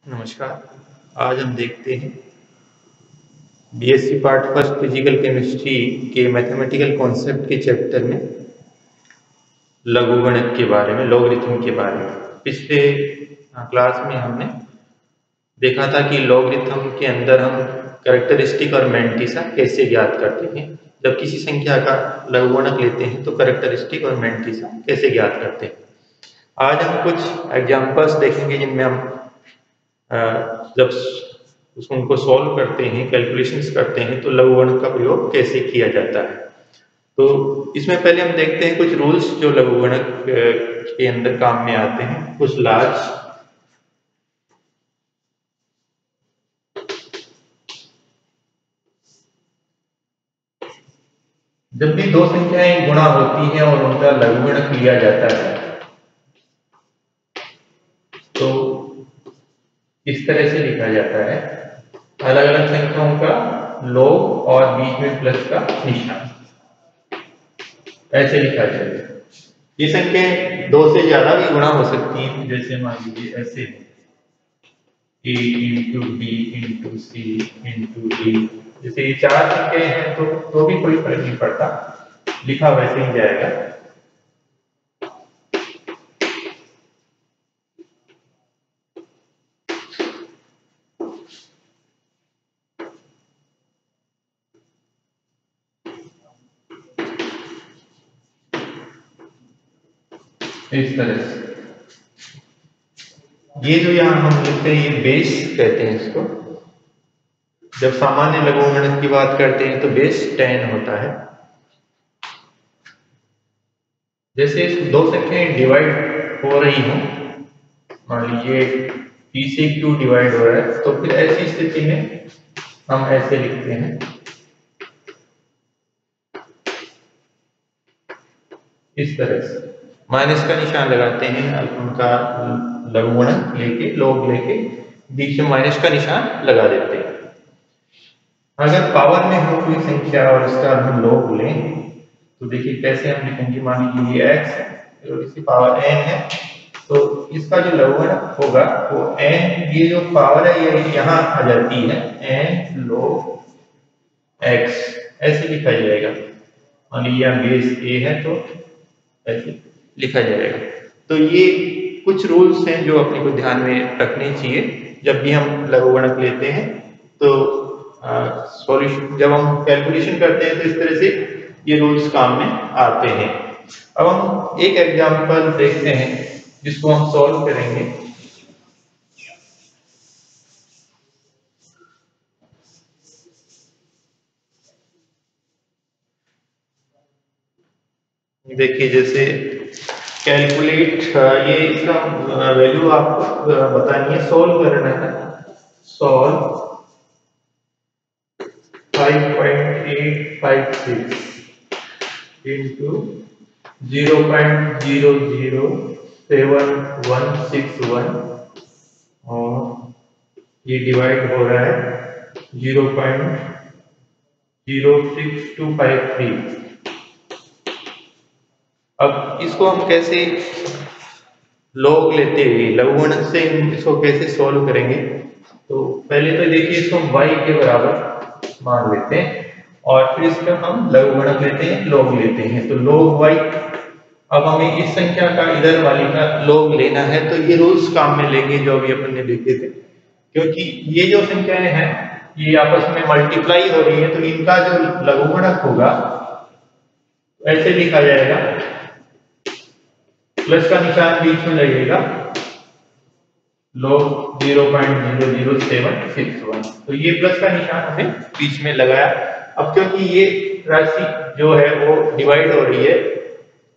नमस्कार। आज हम देखते हैं BSc part first physical chemistry के मैथमेटिकल कॉन्सेप्ट के चैप्टर में लघुगणक के बारे में, लॉगरिथम के बारे में। पिछले क्लास में हमने देखा था कि लॉगरिथम के अंदर हम कैरेक्टरिस्टिक और मैंटिसा कैसे ज्ञात करते हैं। जब किसी संख्या का लघुगणक लेते हैं तो कैरेक्टरिस्टिक और मैंटिसा कैसे ज्ञात करते हैं। आज हम कुछ एग्जाम्पल्स देखेंगे जिनमें हम जब उनको सॉल्व करते हैं, कैलकुलेशंस करते हैं, तो लघुगणक का प्रयोग कैसे किया जाता है। तो इसमें पहले हम देखते हैं कुछ रूल्स जो लघुगणक के अंदर काम में आते हैं, कुछ लार्ज। जब भी दो संख्याएं गुणा होती हैं और उनका लघुगणक लिया जाता है तो इस तरह से लिखा जाता है, अलग अलग संख्याओं का लॉग और बीच में प्लस का निशान, ऐसे लिखा जाएगा। ये संख्याएं दो से ज्यादा भी गुणा हो सकती हैं, जैसे मान लीजिए ऐसे a into b into c into d। जैसे ये चार संख्याएं हैं तो भी कोई फर्क नहीं पड़ता, लिखा वैसे ही जाएगा। इस तरह से ये जो यहाँ हम लिखते हैं, ये बेस कहते हैं इसको। जब सामान्य लघुगणक की बात करते हैं तो बेस 10 होता है। जैसे दो संख्याएं डिवाइड हो रही हो, मान लीजिए p से q डिवाइड हो रहा है, तो फिर ऐसी स्थिति में हम ऐसे लिखते हैं, इस तरह से माइनस का निशान लगाते हैं, उनका लघुगणक लेके, लॉग लेके बीच में माइनस का निशान लगा देते हैं। अगर पावर में हो कोई संख्या और इसका हम लॉग लें तो देखिए कैसे हम लिखेंगे। मान लीजिए ये x है और इसकी पावर n है, तो इसका जो लघुगणक होगा वो n, ये जो पावर है ये यहाँ आ जाती है, n log x, ऐसे लिखा जाएगा। मान लीजिए बेस a है तो ऐसे लिखा जाएगा। तो ये कुछ रूल्स हैं जो अपने को ध्यान में रखने चाहिए जब भी हम लघुगणक लेते हैं। तो सॉल्यूशन जब हम कैलकुलेशन करते हैं तो इस तरह से ये रूल्स काम में आते हैं। अब हम एक एग्जांपल देखते हैं जिसको हम सॉल्व करेंगे। देखिए जैसे कैलकुलेट, ये इसका वैल्यू आपको बतानी है, सॉल्व करना है। सॉल्व 5.856 into 0.007161 और ये डिवाइड हो रहा है 0.06253। अब इसको हम कैसे लॉग लेते हुए लघुगणक से इसको कैसे सॉल्व करेंगे। तो पहले तो देखिए इसको हम y के बराबर मान लेते हैं और फिर इसका हम लघुगणक लेते हैं, लॉग लेते हैं। तो log y, अब हमें इस संख्या का इधर वाली का लॉग लेना है, तो ये रूल्स काम में लेंगे जो अभी अपन ने देखे थे, क्योंकि ये जो संख्याएं हैं ये आपस में मल्टीप्लाई हो रही है, तो इनका जो लघुगणक होगा ऐसे लिखा जाएगा, प्लस का निशान बीच में लगेगा, log 0.00761। तो ये प्लस का निशान हमें बीच में लगाया। अब क्योंकि ये राशि जो है वो डिवाइड हो रही है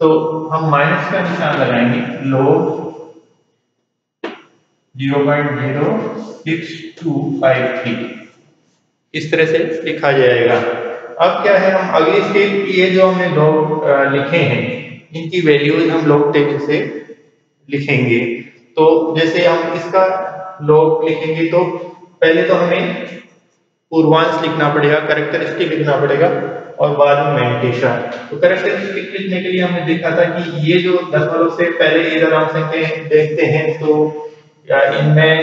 तो हम माइनस का निशान लगाएंगे, log 0.06253, इस तरह से लिखा जाएगा। अब क्या है, हम अगली स्टेप ये जो हमने लॉग लिखे हैं इनकी वैल्यूज हम लॉग टेबल से लिखेंगे। तो जैसे हम इसका लॉग लिखेंगे तो पहले तो हमें पूर्वांश लिखना पड़ेगा, कैरेक्टरिस्टिक लिखना पड़ेगा और बाद में मैंटिसा। तो कैरेक्टरिस्टिक लिखने के लिए हमने देखा था कि ये जो दशमलव से पहले इधर हम संख्या देखते हैं तो इनमें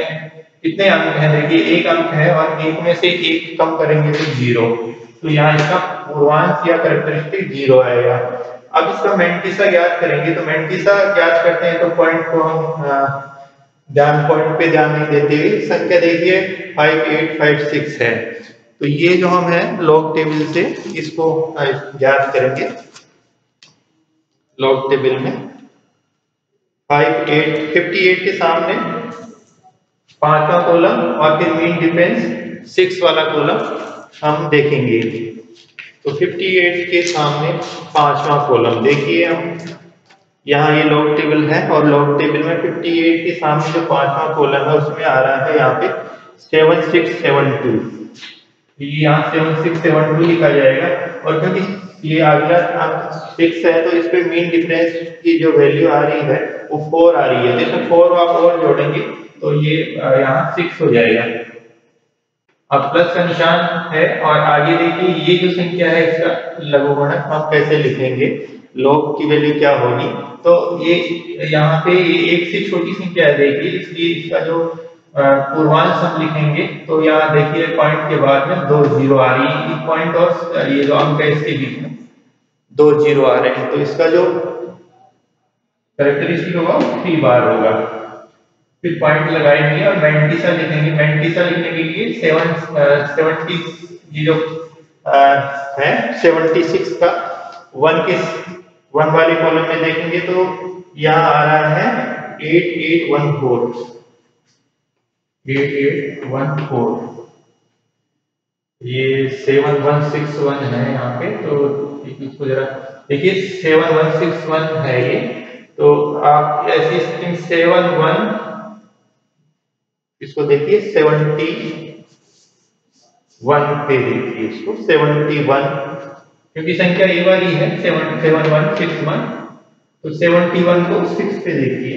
कितने अंक हैं देखिए, एक अंक है और एक में से एक कम करेंगे तो 0, तो यहाँ इसका पूर्वांश या कैरेक्टरिस्टिक 0 आएगा। अब इसका मैंटिसा ज्ञात करेंगे, तो मैंटिसा ज्ञात करते हैं तो पॉइंट को हम पॉइंट पे ध्यान नहीं देते हुए संख्या देखिए 5856 है। तो ये जो हम है लॉग टेबल से इसको ज्ञात करेंगे। लॉग टेबल में 58 के सामने पांचवा कॉलम और फिर मीन डिफरेंस 6 वाला कॉलम हम देखेंगे। तो 58 के सामने पांचवा कॉलम देखिए, हम यहाँ ये लॉग टेबल है और लॉग टेबल में 58 के सामने जो पांचवा कॉलम है उसमें आ रहा है यहाँ पे 7672। ये यहाँ 7672 लिखा जाएगा और क्योंकि ये अगला अंक 6 है तो इस पे मीन डिफरेंस की जो वैल्यू आ रही है वो 4 आ रही है, तो इसमें 4 आप और जोड़ेंगे तो ये यहाँ 6 हो जाएगा। अब प्लस का निशान है और आगे देखिए ये जो संख्या है इसका लघुगणक हम कैसे लिखेंगे, लॉग की वैल्यू क्या होगी। तो ये यहाँ पे ये एक से छोटी संख्या है देखिए, इसलिए इसका जो पूर्वांश हम लिखेंगे तो यहाँ देखिए पॉइंट के बाद में 2 0 आ रही है, पॉइंट और ये जो अंक है इसके बीच में 2 0 आ रहे हैं, तो इसका जो कैरेक्टरिस्टिक होगा 3 बार होगा। फिर पॉइंट लगाएंगे और मैंटिसा लिखेंगे। मैंटिसा लिखने के लिए 70 ये जो है 76 का 1 वाले कॉलम में देखेंगे तो यहाँ आ रहा है 8814। ये 7161 है यहाँ पे, तो इसको जरा देखिए 7161 है ये, तो आप ऐसी स्ट्रिंग 71 इसको देखिए 71 पे देखिए इसको 71 क्योंकि संख्या ए वाली है 7161, तो 71 को 6 पे देखिए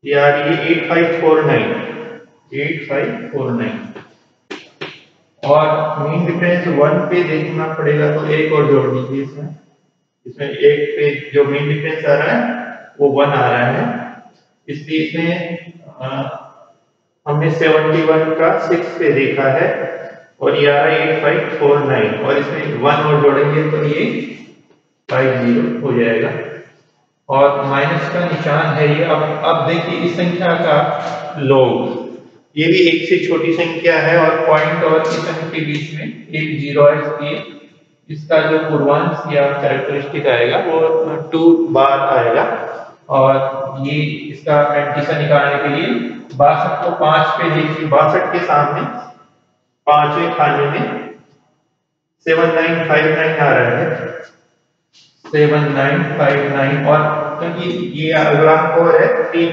यार ये 8549 और मीन डिफरेंस 1 पे देखना पड़ेगा, तो एक और जोड़ दीजिए इसमें एक पे जो मीन डिफरेंस आ रहा है वो 1 आ रहा है, इसलिए इसमें हमने 71 का 6 पे देखा है और ये आ रहा है 8549 और इसमें 1 और जोड़ेंगे तो ये 50 हो जाएगा और माइनस का निशान है ये। अब देखिए इस संख्या का लॉग, ये भी एक से छोटी संख्या है और पॉइंट और इस अंक के बीच में एक 0 है, इसलिए इसका जो पूर्वांश या कैरेक्टरिस्टिक आएगा वो 2 बार आएगा। और ये इसका मैंटिसा निकालने के लिए 62 को 5 पे देखिए, 62 के सामने पांचवें खाने में 7959 आ रहा है 7959 और क्योंकि ये अगला और है 3,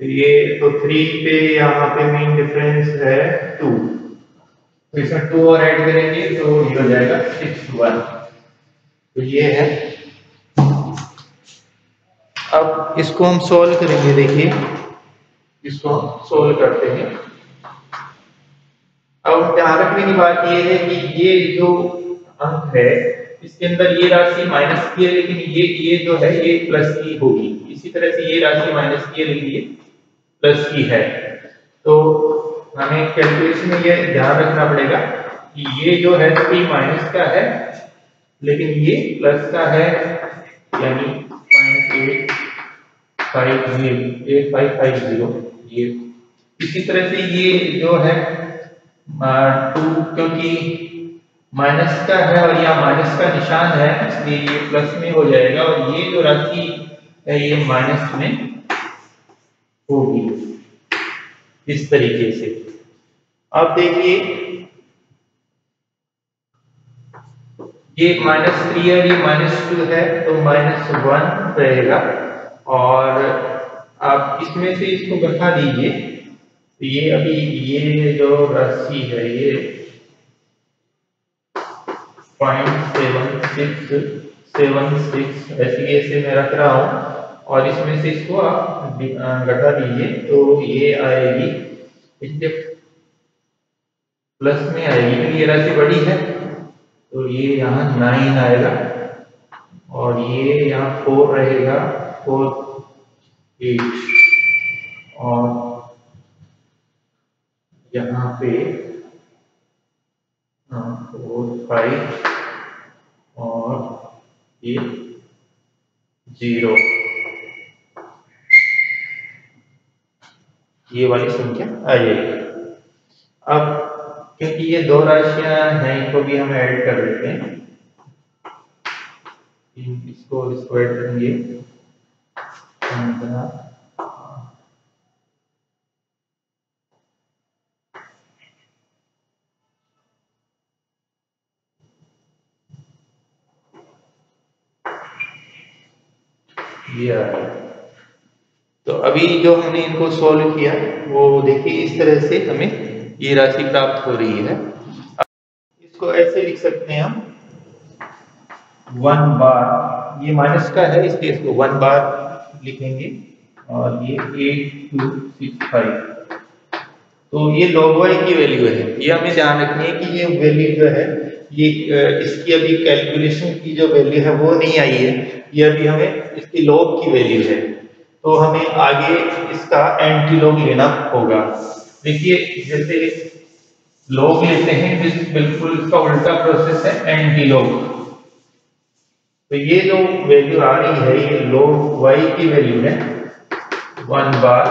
ये तो 3 पे यहाँ पे मीन डिफरेंस है 2, तो इसमें 2 और ऐड करेंगे तो ये हो जाएगा 61। तो ये है, अब इसको हम सॉल्व करेंगे। देखिए इसको हम सॉल्व करते हैं। अब ध्यान रखने की बात ये है कि ये जो अंक है इसके अंदर ये राशि माइनस की है, लेकिन ये जो है ये प्लस की होगी। इसी तरह से ये राशि माइनस की है लेकिन ये प्लस की है, तो हमें कैलकुलेशन में ये ध्यान रखना पड़ेगा कि ये जो है 3 माइनस का है लेकिन ये प्लस का है, यानी 8550 ये। इसी तरह से ये जो है 2 क्योंकि माइनस का है और यहाँ माइनस का निशान है इसलिए ये प्लस में हो जाएगा और ये जो राशि है ये माइनस में होगी इस तरीके से। अब देखिए ये -3 है, ये -2 है, तो -1 रहेगा और आप इसमें से इसको घटा दीजिए, तो ये अभी ये जो राशि है ये 0.7676 ऐसे मैं रख रहा हूँ और इसमें से इसको आप घटा दीजिए तो ये आएगी, इसके प्लस में आएगी क्योंकि ये राशि बड़ी है, तो ये यहाँ 9 आएगा और ये यहाँ 4 रहेगा 4 8 और पे 4 5 और ये 0, ये वाली संख्या आ जाएगी। अब क्योंकि ये दो राशियां हैं, इनको भी हम ऐड कर देते हैं, इसको ऐड करेंगे। ये आ गया। तो अभी जो हमने इनको सॉल्व किया वो देखिए इस तरह से हमें ये राशि प्राप्त हो रही है। इसको ऐसे लिख सकते हैं हम 1 बार, ये माइनस का है इसलिए इसको 1 बार लिखेंगे, और ये 8265। तो ये log y की वैल्यू है, ये हमें ध्यान रखनी है कि ये वैल्यू जो है ये इसकी अभी कैलकुलेशन की जो वैल्यू है वो नहीं आई है, ये अभी हमें इसकी लॉग की वैल्यू है। तो हमें आगे इसका एंटी लॉग लेना होगा। देखिए जैसे लॉग लेते हैं बिल्कुल इसका उल्टा प्रोसेस है एंटी लॉग। तो ये जो वैल्यू आ रही है ये log y की वैल्यू है 1 बार,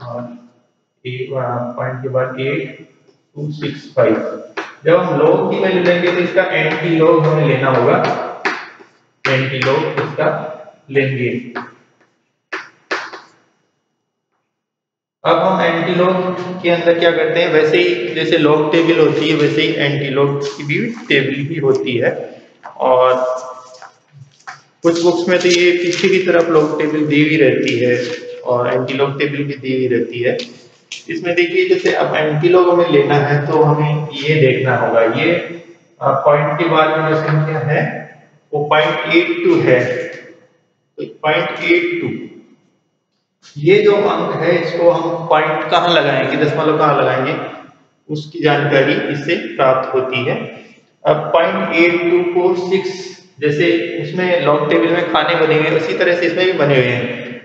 और एक पॉइंट के बाद 8265। जब हम log की वैल्यू लेंगे तो इसका एंटी लॉग हमें लेना होगा, एंटी लॉग इसका लेंगे। अब हम एंटी लॉग के अंदर क्या करते हैं, वैसे ही जैसे लॉग टेबल होती है वैसे ही एंटी लॉग की भी टेबल ही होती है। और कुछ बुक्स में तो ये पीछे की तरफ लॉग टेबल दी हुई रहती है और एंटी लॉग टेबल भी दी हुई रहती है। इसमें देखिए जैसे अब एंटी लॉग हमें लेना है तो हमें ये देखना होगा, ये पॉइंट के बाद में जो संख्या है वो 0.82 है, तो 0.82 ये जो अंक है इसको हम पॉइंट कहाँ लगाएंगे, दशमलव कहाँ लगाएंगे, उसकी जानकारी इससे प्राप्त होती है। अब 0.82 को 6, जैसे उसमें लॉग टेबल में खाने बने हुए उसी तरह से इसमें भी बने हुए हैं,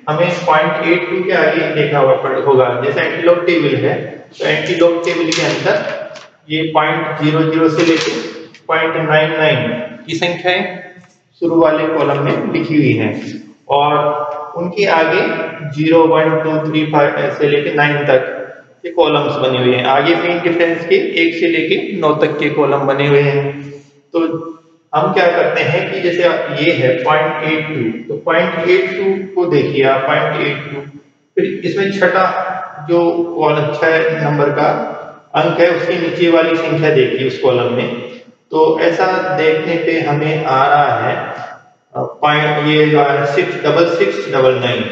हमें 0.82 के आगे देखना होगा। जैसे एंटी लॉग टेबल है तो एंटी लॉग टेबल के अंदर ये 0.00 से लेकर 0.99 की संख्याएं शुरू वाले कॉलम में लिखी हुई हैं, और उनके आगे 0 1 2 3 5 से लेकर 9 तक के कॉलम्स बने हुए हैं। आगे मेन डिफरेंस के 1 से लेकर 9 तक के कॉलम बने हुए हैं। तो हम क्या करते हैं कि जैसे ये है 0.82, तो 0.82 को देखिए आप 0.82, फिर इसमें छठा जो कॉलम 6 नंबर का अंक है उसके नीचे वाली संख्या देखिए उस कॉलम में। तो ऐसा देखने पे हमें आ रहा है ये 6699,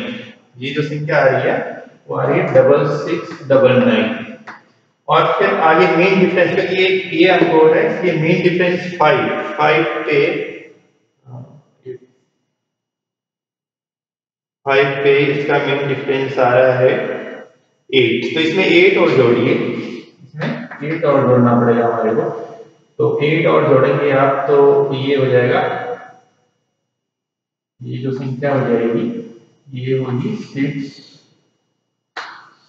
ये जो संख्या आ रही है वो आ रही है 6699। और फिर आगे मेन डिफरेंस का ये अंक और है, ये मेन डिफरेंस 5 पे इसका मेन डिफरेंस आ रहा है 8। तो इसमें 8 और जोड़िए, इसमें 8 और जोड़ना पड़ेगा हमारे को। तो 8 और जोड़ेंगे आप तो ये हो जाएगा, ये जो संख्या हो जाएगी ये होगी 6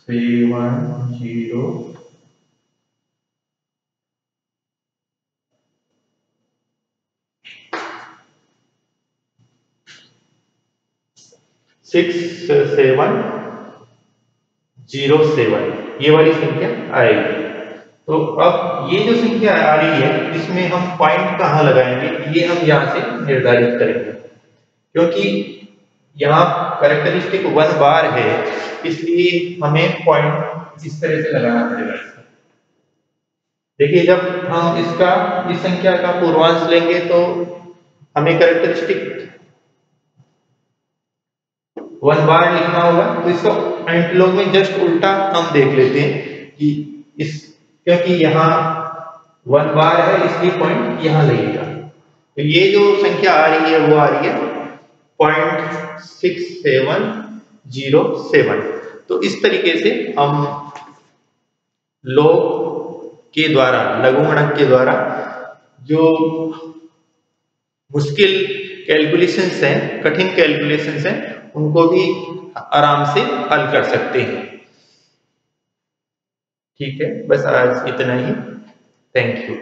7 0 6707, ये वाली संख्या आएगी। तो अब ये जो संख्या आ रही है इसमें हम पॉइंट कहाँ लगाएंगे ये हम यहाँ से निर्धारित करेंगे, क्योंकि यहाँ कैरेक्टरिस्टिक 1 बार है इसलिए हमें पॉइंट इस तरह से लगाना पड़ेगा। देखिए जब हम इसका इस संख्या का पूर्वांश लेंगे तो हमें कैरेक्टरिस्टिक 1 बार लिखना होगा, तो इसका एंटी लॉग में जस्ट उल्टा हम देख लेते हैं कि इस, क्योंकि यहाँ 1 बार है इसलिए पॉइंट यहाँ लगेगा। तो ये जो संख्या आ रही है वो आ रही है 0.6707। तो इस तरीके से हम लॉग के द्वारा, लघुगणक के द्वारा जो मुश्किल कैलकुलेशंस हैं, कठिन कैलकुलेशंस हैं, उनको भी आराम से हल कर सकते हैं। ठीक है, बस आज इतना ही। Thank you.